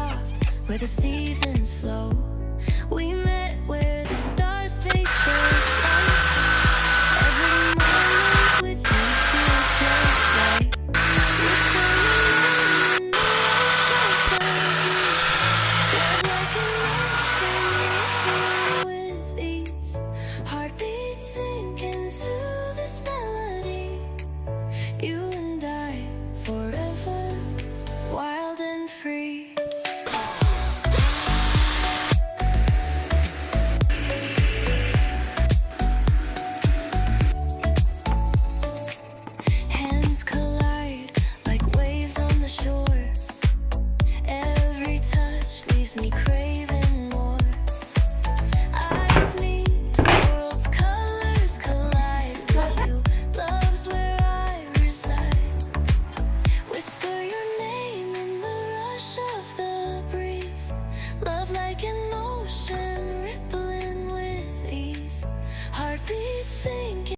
soft, where the seasons flow. We met where the stars take flight. Every moment with you feels just right. You turn me on and like an ocean with ease. Heartbeats sink into this melody. You and I forever, wild and free. Hands collide like waves on the shore. Every touch leaves me crazy.